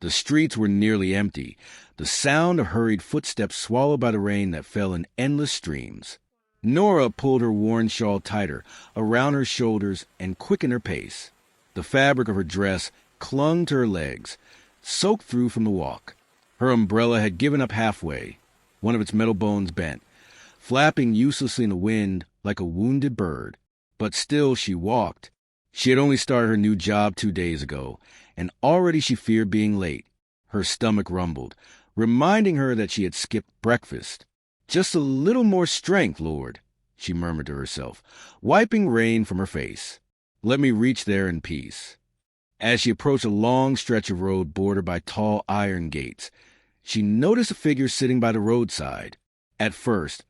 The streets were nearly empty, the sound of hurried footsteps swallowed by the rain that fell in endless streams. Nora pulled her worn shawl tighter around her shoulders and quickened her pace. The fabric of her dress clung to her legs, soaked through from the walk. Her umbrella had given up halfway, one of its metal bones bent, flapping uselessly in the wind like a wounded bird. But still she walked. She had only started her new job 2 days ago, and already she feared being late. Her stomach rumbled, reminding her that she had skipped breakfast. "Just a little more strength, Lord," she murmured to herself, wiping rain from her face. "Let me reach there in peace." As she approached a long stretch of road bordered by tall iron gates, she noticed a figure sitting by the roadside. At first,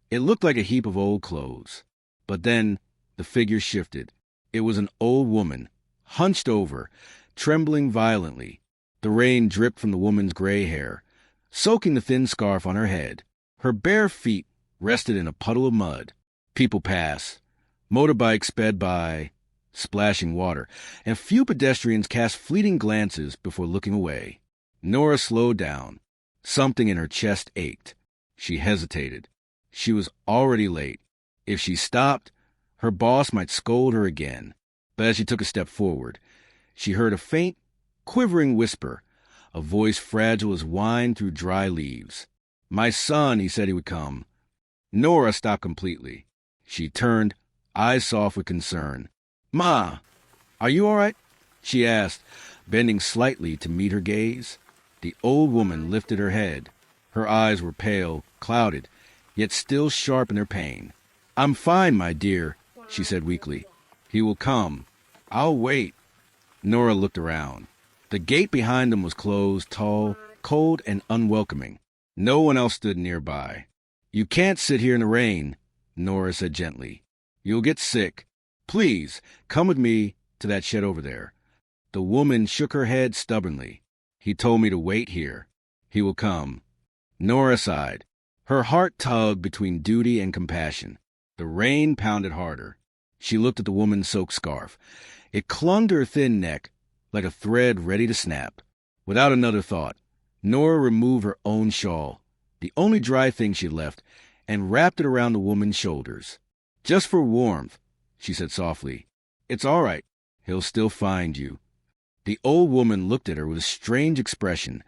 it looked like a heap of old clothes. But then the figure shifted. It was an old woman, hunched over, trembling violently. The rain dripped from the woman's gray hair, soaking the thin scarf on her head. Her bare feet rested in a puddle of mud. People passed. Motorbikes sped by, splashing water, and few pedestrians cast fleeting glances before looking away. Nora slowed down. Something in her chest ached. She hesitated. She was already late. If she stopped, her boss might scold her again. But as she took a step forward, she heard a faint, quivering whisper, a voice fragile as wine through dry leaves. "My son, he said he would come." Nora stopped completely. She turned, eyes soft with concern. "Ma, are you all right?" she asked, bending slightly to meet her gaze. The old woman lifted her head. Her eyes were pale, clouded, yet still sharp in their pain. "I'm fine, my dear," she said weakly. "He will come. I'll wait." Nora looked around. The gate behind them was closed, tall, cold, and unwelcoming. No one else stood nearby. "You can't sit here in the rain," Nora said gently. "You'll get sick. Please, come with me to that shed over there." The woman shook her head stubbornly. "He told me to wait here. He will come." Nora sighed. Her heart tugged between duty and compassion. The rain pounded harder. She looked at the woman's soaked scarf. It clung to her thin neck like a thread ready to snap. Without another thought, Nora removed her own shawl, the only dry thing she had left, and wrapped it around the woman's shoulders. "Just for warmth," she said softly. "It's all right. He'll still find you." The old woman looked at her with a strange expression,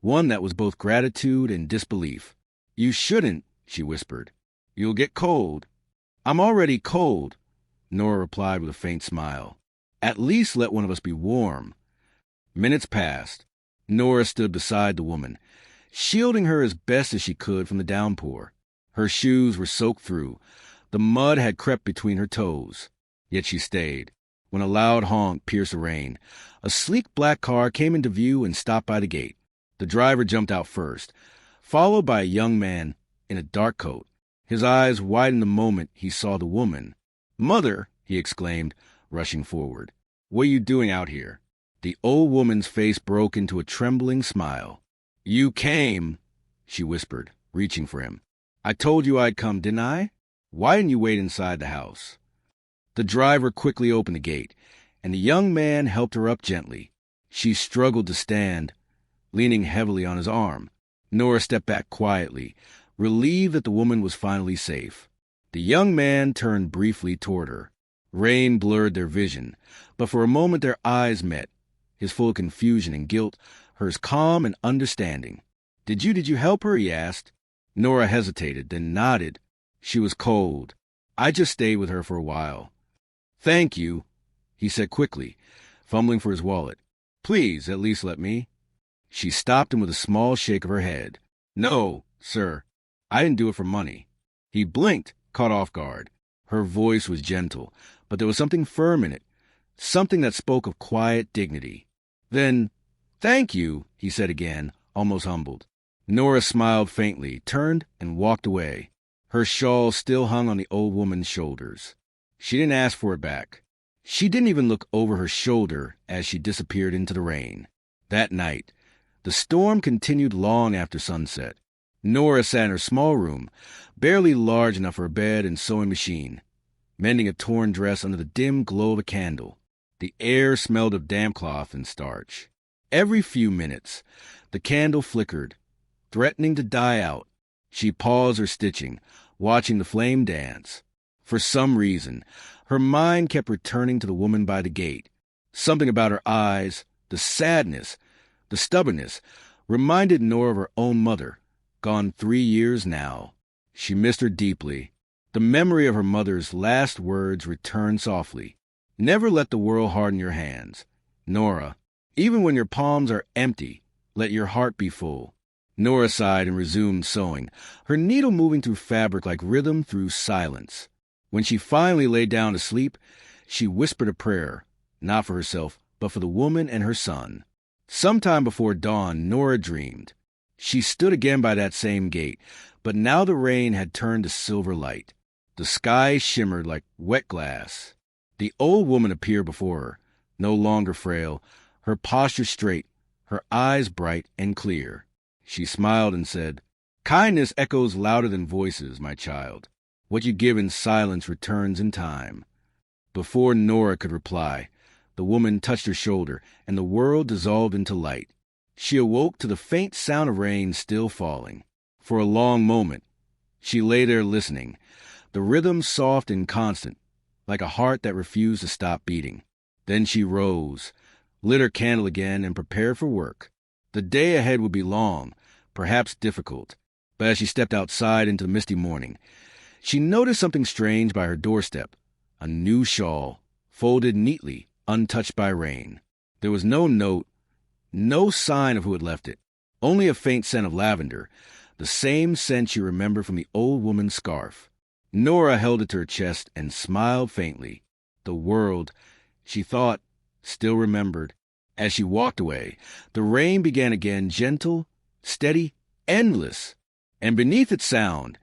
one that was both gratitude and disbelief. "You shouldn't," she whispered. "You'll get cold." "I'm already cold," Nora replied with a faint smile. "At least let one of us be warm." Minutes passed. Nora stood beside the woman, shielding her as best as she could from the downpour. Her shoes were soaked through. The mud had crept between her toes. Yet she stayed. When a loud honk pierced the rain, a sleek black car came into view and stopped by the gate. The driver jumped out first, followed by a young man in a dark coat. His eyes widened the moment he saw the woman. "Mother!" he exclaimed, rushing forward. "What are you doing out here?" The old woman's face broke into a trembling smile. "You came," she whispered, reaching for him. "I told you I'd come, didn't I? Why didn't you wait inside the house?" The driver quickly opened the gate, and the young man helped her up gently. She struggled to stand, leaning heavily on his arm. Nora stepped back quietly, relieved that the woman was finally safe. The young man turned briefly toward her. Rain blurred their vision, but for a moment their eyes met, his full of confusion and guilt, hers calm and understanding. Did you help her?" he asked. Nora hesitated, then nodded. She was cold. "I just stayed with her for a while." "Thank you," he said quickly, fumbling for his wallet. "Please, at least let me." She stopped him with a small shake of her head. "No, sir, I didn't do it for money." He blinked, caught off guard. Her voice was gentle, but there was something firm in it, something that spoke of quiet dignity. "Then, thank you," he said again, almost humbled. Nora smiled faintly, turned, and walked away. Her shawl still hung on the old woman's shoulders. She didn't ask for it back. She didn't even look over her shoulder as she disappeared into the rain. That night, the storm continued long after sunset. Nora sat in her small room, barely large enough for a bed and sewing machine, mending a torn dress under the dim glow of a candle. The air smelled of damp cloth and starch. Every few minutes, the candle flickered, threatening to die out. She paused her stitching, watching the flame dance. For some reason, her mind kept returning to the woman by the gate. Something about her eyes, the sadness, the stubbornness, reminded Nora of her own mother, gone 3 years now. She missed her deeply. The memory of her mother's last words returned softly. Never let the world harden your hands. Nora, even when your palms are empty, let your heart be full. Nora sighed and resumed sewing, her needle moving through fabric like rhythm through silence. When she finally lay down to sleep, she whispered a prayer, not for herself, but for the woman and her son. Sometime before dawn, Nora dreamed. She stood again by that same gate, but now the rain had turned to silver light. The sky shimmered like wet glass. The old woman appeared before her, no longer frail, her posture straight, her eyes bright and clear. She smiled and said, "Kindness echoes louder than voices, my child. What you give in silence returns in time." Before Nora could reply, the woman touched her shoulder, and the world dissolved into light. She awoke to the faint sound of rain still falling. For a long moment, she lay there listening, the rhythm soft and constant, like a heart that refused to stop beating. Then she rose, lit her candle again, and prepared for work. The day ahead would be long, perhaps difficult, but as she stepped outside into the misty morning, she noticed something strange by her doorstep, a new shawl, folded neatly, untouched by rain. There was no note, no sign of who had left it, only a faint scent of lavender, the same scent she remembered from the old woman's scarf. Nora held it to her chest and smiled faintly. The world, she thought, still remembered. As she walked away, the rain began again, gentle, steady, endless. And beneath its sound,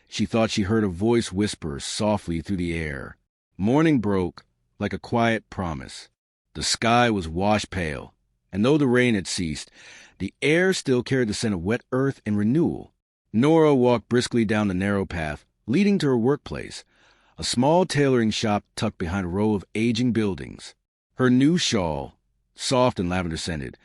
she thought she heard a voice whisper softly through the air. Morning broke like a quiet promise. The sky was wash pale, and though the rain had ceased, the air still carried the scent of wet earth and renewal. Nora walked briskly down the narrow path, leading to her workplace, a small tailoring shop tucked behind a row of aging buildings. Her new shawl, soft and lavender-scented,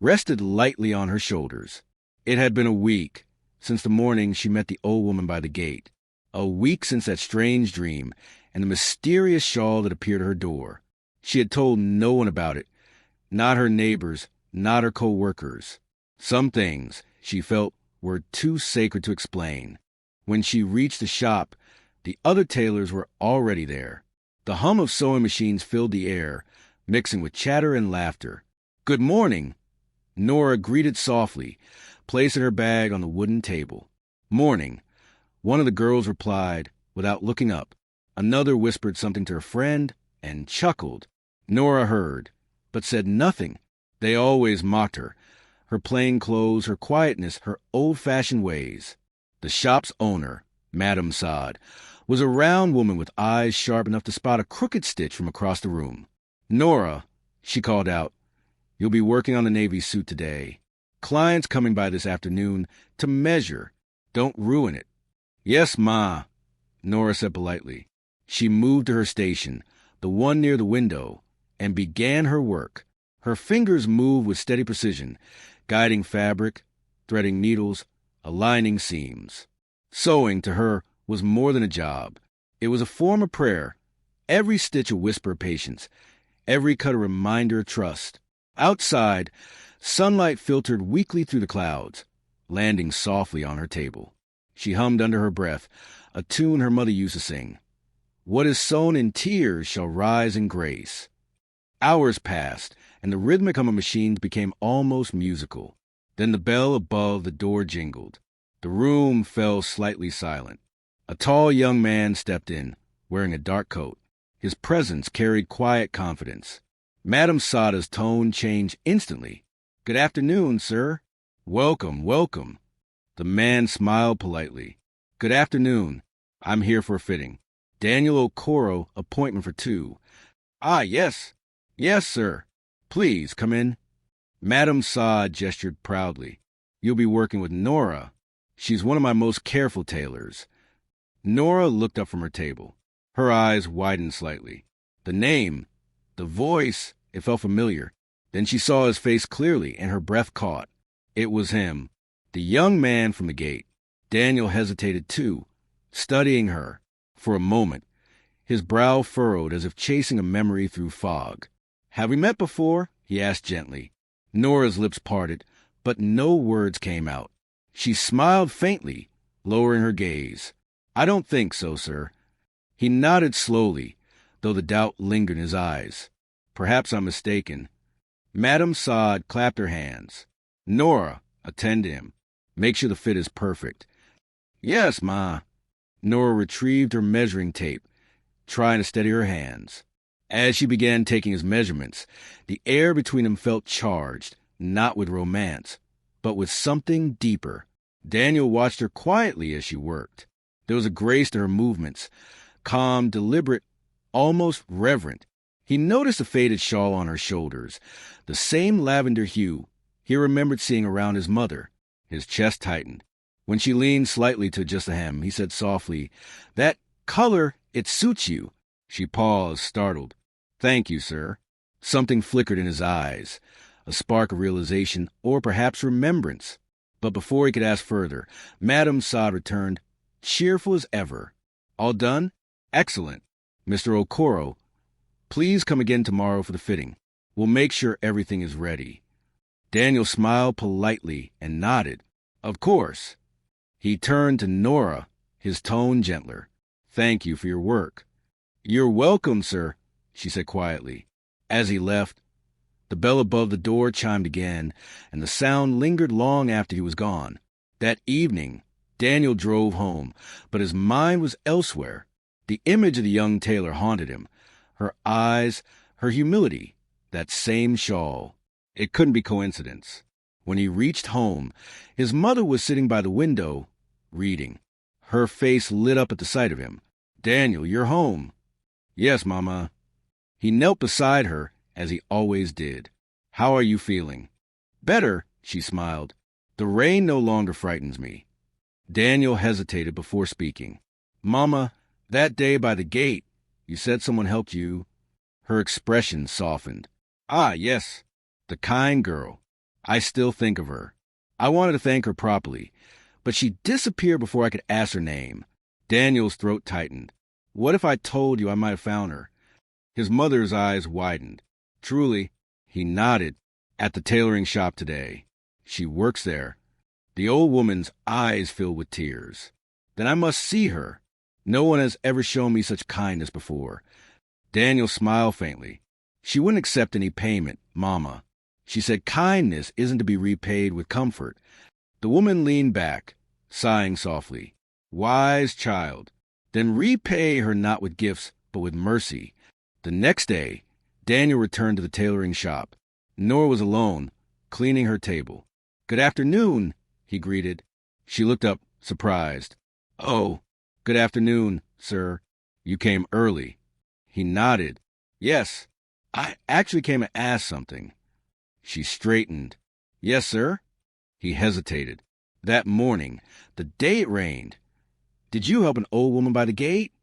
rested lightly on her shoulders. It had been a week since the morning she met the old woman by the gate, a week since that strange dream and the mysterious shawl that appeared at her door. She had told no one about it, not her neighbors, not her co-workers. Some things, she felt, were too sacred to explain. When she reached the shop, the other tailors were already there. The hum of sewing machines filled the air, mixing with chatter and laughter. "Good morning," Nora greeted softly, placing her bag on the wooden table. "Morning," one of the girls replied, without looking up. Another whispered something to her friend and chuckled. Nora heard, but said nothing. They always mocked her, her plain clothes, her quietness, her old-fashioned ways. The shop's owner, Madame Sod, was a round woman with eyes sharp enough to spot a crooked stitch from across the room. "Nora," she called out, "you'll be working on the Navy suit today. Clients coming by this afternoon to measure. Don't ruin it." "Yes, Ma," Nora said politely. She moved to her station, the one near the window, and began her work. Her fingers moved with steady precision, guiding fabric, threading needles, aligning seams. Sewing, to her, was more than a job. It was a form of prayer, every stitch a whisper of patience, every cut a reminder of trust. Outside, sunlight filtered weakly through the clouds, landing softly on her table. She hummed under her breath, a tune her mother used to sing. "What is sown in tears shall rise in grace." Hours passed, and the rhythmic hum of machines became almost musical. Then the bell above the door jingled. The room fell slightly silent. A tall young man stepped in, wearing a dark coat. His presence carried quiet confidence. Madame Sada's tone changed instantly. "Good afternoon, sir." "Welcome, welcome." The man smiled politely. "Good afternoon. I'm here for a fitting. Daniel Okoro, appointment for 2. "Ah, yes. Yes, sir. Please, come in." Madame Sod gestured proudly. "You'll be working with Nora. She's one of my most careful tailors." Nora looked up from her table. Her eyes widened slightly. The name, the voice, it felt familiar. Then she saw his face clearly, and her breath caught. It was him, the young man from the gate. Daniel hesitated too, studying her. For a moment, his brow furrowed as if chasing a memory through fog. "Have we met before?" he asked gently. Nora's lips parted, but no words came out. She smiled faintly, lowering her gaze. "I don't think so, sir." He nodded slowly, though the doubt lingered in his eyes. "Perhaps I'm mistaken." Madame Sod clapped her hands. "Nora, attend to him. Make sure the fit is perfect." "Yes, Ma." Nora retrieved her measuring tape, trying to steady her hands. As she began taking his measurements, the air between them felt charged, not with romance, but with something deeper. Daniel watched her quietly as she worked. There was a grace to her movements, calm, deliberate, almost reverent. He noticed a faded shawl on her shoulders, the same lavender hue he remembered seeing around his mother. His chest tightened. When she leaned slightly to adjust the hem, he said softly, "That color, it suits you." She paused, startled. "Thank you, sir." Something flickered in his eyes, a spark of realization or perhaps remembrance. But before he could ask further, Madame Sod returned, cheerful as ever. "All done? Excellent. Mr. Okoro, please come again tomorrow for the fitting. We'll make sure everything is ready." Daniel smiled politely and nodded. "Of course." He turned to Nora, his tone gentler. "Thank you for your work." "You're welcome, sir," she said quietly. As he left, the bell above the door chimed again, and the sound lingered long after he was gone. That evening, Daniel drove home, but his mind was elsewhere. The image of the young tailor haunted him. Her eyes, her humility, that same shawl. It couldn't be coincidence. When he reached home, his mother was sitting by the window, reading. Her face lit up at the sight of him. "Daniel, you're home." "Yes, Mama." He knelt beside her, as he always did. "How are you feeling?" "Better," she smiled. "The rain no longer frightens me." Daniel hesitated before speaking. "Mama, that day by the gate, you said someone helped you." Her expression softened. "Ah, yes, the kind girl. I still think of her. I wanted to thank her properly, but she disappeared before I could ask her name." Daniel's throat tightened. "What if I told you I might have found her?" His mother's eyes widened. "Truly," he nodded, "at the tailoring shop today. She works there." The old woman's eyes filled with tears. "Then I must see her. No one has ever shown me such kindness before." Daniel smiled faintly. "She wouldn't accept any payment, Mama. She said kindness isn't to be repaid with comfort." The woman leaned back, sighing softly. "Wise child. Then repay her not with gifts, but with mercy." The next day, Daniel returned to the tailoring shop. Nora was alone, cleaning her table. "Good afternoon," he greeted. She looked up, surprised. "Oh, good afternoon, sir. You came early." He nodded. "Yes, I actually came to ask something." She straightened. "Yes, sir?" He hesitated. "That morning, the day it rained, did you help an old woman by the gate?"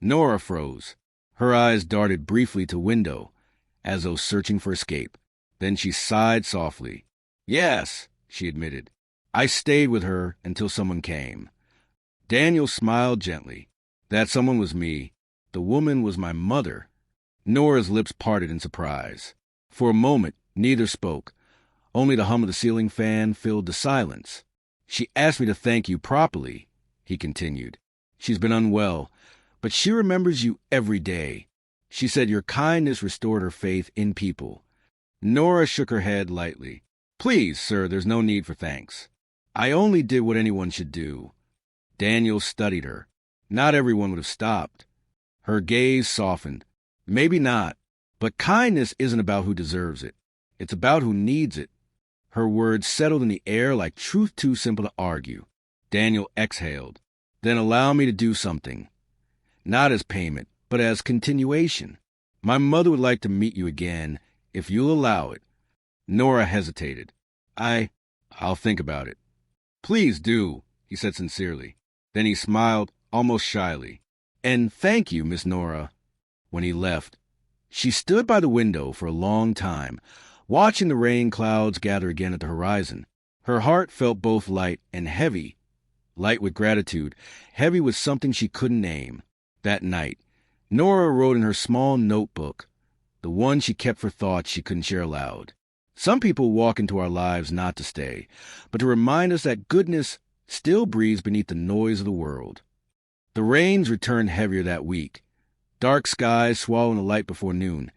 Nora froze. Her eyes darted briefly to window, as though searching for escape. Then she sighed softly. "Yes," she admitted. "I stayed with her until someone came." Daniel smiled gently. "That someone was me. The woman was my mother." Nora's lips parted in surprise. For a moment, neither spoke. Only the hum of the ceiling fan filled the silence. "She asked me to thank you properly," he continued. "She's been unwell, but she remembers you every day. She said your kindness restored her faith in people." Nora shook her head lightly. "Please, sir, there's no need for thanks. I only did what anyone should do." Daniel studied her. Not everyone would have stopped. Her gaze softened. "Maybe not, but kindness isn't about who deserves it. It's about who needs it." Her words settled in the air like truth too simple to argue. Daniel exhaled. "Then allow me to do something. Not as payment, but as continuation. My mother would like to meet you again, if you'll allow it." Nora hesitated. I'll think about it." "Please do," he said sincerely. Then he smiled, almost shyly. "And thank you, Miss Nora." When he left, she stood by the window for a long time, watching the rain clouds gather again at the horizon. Her heart felt both light and heavy, light with gratitude, heavy with something she couldn't name. That night, Nora wrote in her small notebook, the one she kept for thoughts she couldn't share aloud. Some people walk into our lives not to stay, but to remind us that goodness still breathes beneath the noise of the world. The rains returned heavier that week, dark skies swallowing the light before noon,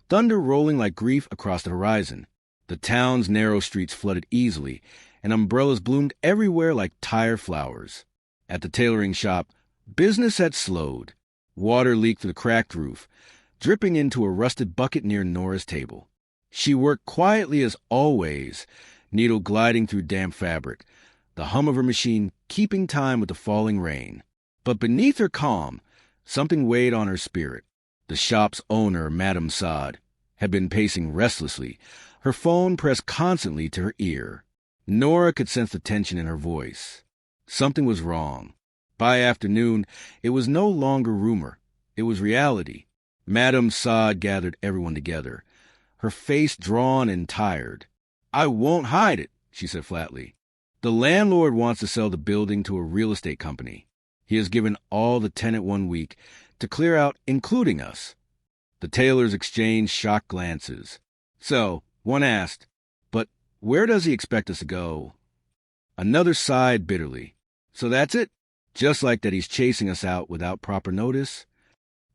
thunder rolling like grief across the horizon. The town's narrow streets flooded easily, and umbrellas bloomed everywhere like tired flowers. At the tailoring shop, business had slowed. Water leaked through the cracked roof, dripping into a rusted bucket near Nora's table. She worked quietly as always, needle gliding through damp fabric, the hum of her machine keeping time with the falling rain. But beneath her calm, something weighed on her spirit. The shop's owner, Madame Sod, had been pacing restlessly, her phone pressed constantly to her ear. Nora could sense the tension in her voice. Something was wrong. By afternoon, it was no longer rumor. It was reality. Madame Sod gathered everyone together, her face drawn and tired. "I won't hide it," she said flatly. "The landlord wants to sell the building to a real estate company. He has given all the tenant 1 week to clear out, including us." The tailors exchanged shocked glances. So, one asked, "But where does he expect us to go?" Another sighed bitterly. "So that's it? Just like that he's chasing us out without proper notice?"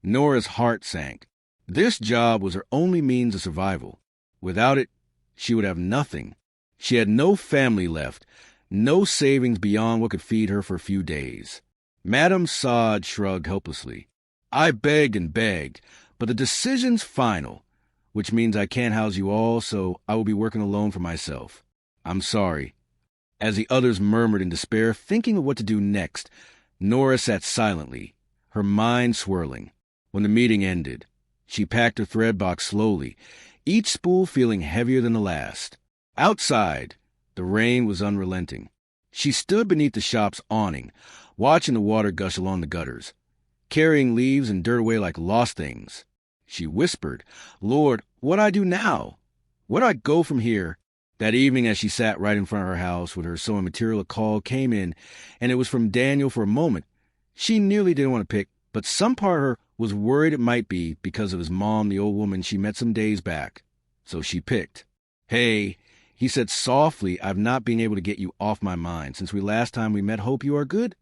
Nora's heart sank. This job was her only means of survival. Without it, she would have nothing. She had no family left, no savings beyond what could feed her for a few days. Madame Sod shrugged helplessly. "I begged and begged, but the decision's final, which means I can't house you all, so I will be working alone for myself. I'm sorry." As the others murmured in despair, thinking of what to do next, Nora sat silently, her mind swirling. When the meeting ended, she packed her thread box slowly, each spool feeling heavier than the last. Outside, the rain was unrelenting. She stood beneath the shop's awning, watching the water gush along the gutters, carrying leaves and dirt away like lost things. She whispered, "Lord, what do I do now? Where do I go from here?" That evening, as she sat right in front of her house with her sewing material, a call came in, and it was from Daniel. For a moment, she nearly didn't want to pick, but some part of her was worried it might be because of his mom, the old woman she met some days back. So she picked. "Hey," he said softly, "I've not been able to get you off my mind since we last time we met. Hope you are good?"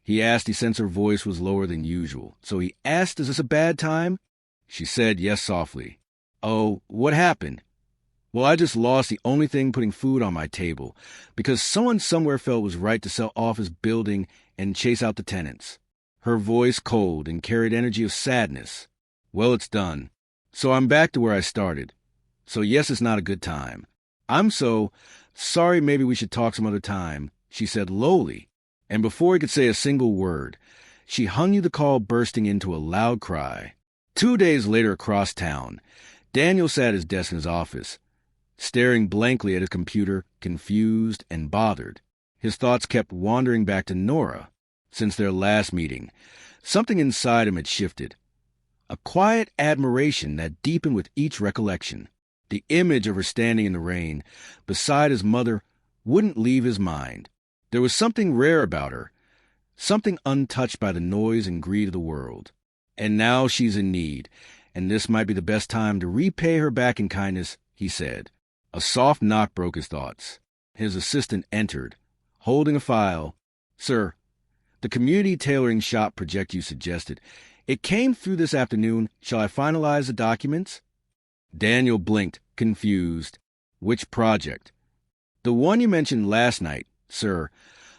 He asked. He sensed her voice was lower than usual. So he asked, "Is this a bad time?" She said yes softly. "Oh, what happened?" "Well, I just lost the only thing putting food on my table because someone somewhere felt it was right to sell off his building and chase out the tenants." Her voice cold and carried energy of sadness. "Well, it's done. So I'm back to where I started. So yes, it's not a good time. I'm so sorry. Maybe we should talk some other time," she said lowly. And before he could say a single word, she hung you the call, bursting into a loud cry. 2 days later, across town, Daniel sat at his desk in his office, staring blankly at his computer, confused and bothered. His thoughts kept wandering back to Nora. Since their last meeting, something inside him had shifted. A quiet admiration that deepened with each recollection. The image of her standing in the rain beside his mother wouldn't leave his mind. There was something rare about her, something untouched by the noise and greed of the world. And now she's in need, and this might be the best time to repay her back in kindness, he said. A soft knock broke his thoughts. His assistant entered, holding a file. "Sir, the community tailoring shop project you suggested. It came through this afternoon. Shall I finalize the documents?" Daniel blinked, confused. "Which project?" "The one you mentioned last night, sir.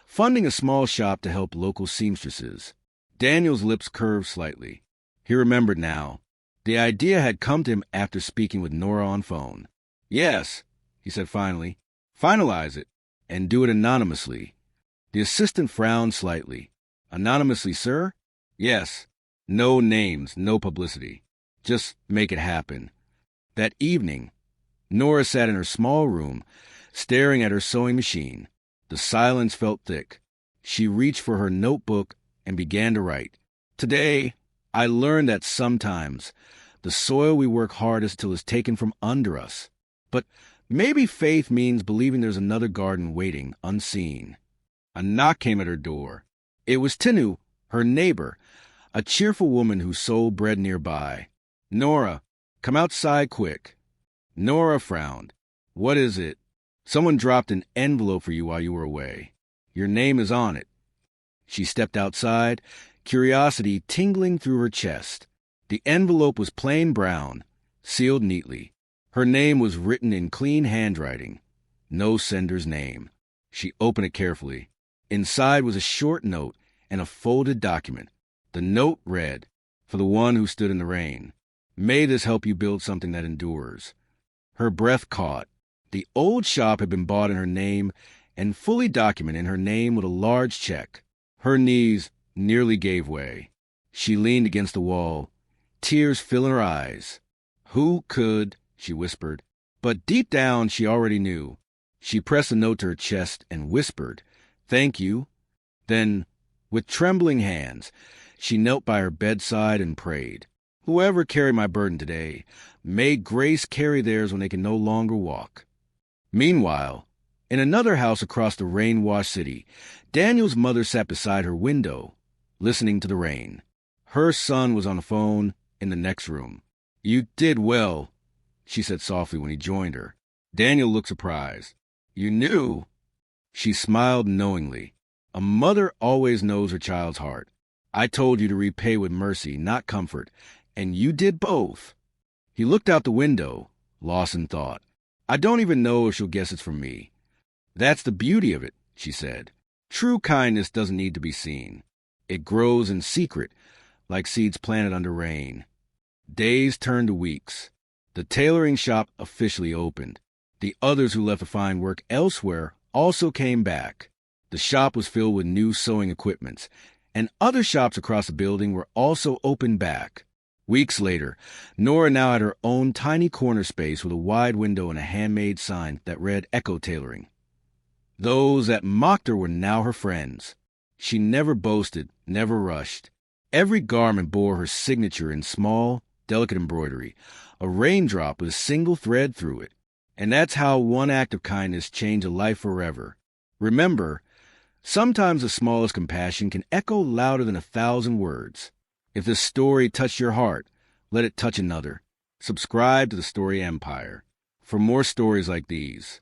Funding a small shop to help local seamstresses." Daniel's lips curved slightly. He remembered now. The idea had come to him after speaking with Nora on phone. "Yes," he said finally. "Finalize it, and do it anonymously." The assistant frowned slightly. "Anonymously, sir?" "Yes. No names, no publicity. Just make it happen." That evening, Nora sat in her small room, staring at her sewing machine. The silence felt thick. She reached for her notebook and began to write. "Today, I learned that sometimes the soil we work hardest till is taken from under us. But maybe faith means believing there's another garden waiting, unseen. A knock came at her door. It was Tinu, her neighbor, a cheerful woman who sold bread nearby. "Nora, come outside quick." Nora frowned. "What is it?" "Someone dropped an envelope for you while you were away. Your name is on it." She stepped outside, curiosity tingling through her chest. The envelope was plain brown, sealed neatly. Her name was written in clean handwriting. No sender's name. She opened it carefully. Inside was a short note and a folded document. The note read, "For the one who stood in the rain. May this help you build something that endures." Her breath caught. The old shop had been bought in her name and fully documented in her name with a large check. Her knees nearly gave way. She leaned against the wall, tears filling her eyes. "Who could?" she whispered. But deep down she already knew. She pressed the note to her chest and whispered, "Thank you." Then, with trembling hands, she knelt by her bedside and prayed, "Whoever carried my burden today, may grace carry theirs when they can no longer walk." Meanwhile, in another house across the rain-washed city, Daniel's mother sat beside her window, listening to the rain. Her son was on the phone in the next room. "You did well," she said softly when he joined her. Daniel looked surprised. "You knew?" She smiled knowingly. A mother always knows her child's heart. "I told you to repay with mercy, not comfort, and you did both." He looked out the window, lost in thought. "I don't even know if she'll guess it's from me." "That's the beauty of it," she said. "True kindness doesn't need to be seen. It grows in secret, like seeds planted under rain." Days turned to weeks. The tailoring shop officially opened. The others who left to find work elsewhere also came back. The shop was filled with new sewing equipments, and other shops across the building were also opened back. Weeks later, Nora now had her own tiny corner space with a wide window and a handmade sign that read Echo Tailoring. Those that mocked her were now her friends. She never boasted, never rushed. Every garment bore her signature in small, delicate embroidery, a raindrop with a single thread through it. And that's how one act of kindness changed a life forever. Remember, sometimes the smallest compassion can echo louder than 1,000 words. If this story touched your heart, let it touch another. Subscribe to the Story Empire for more stories like these.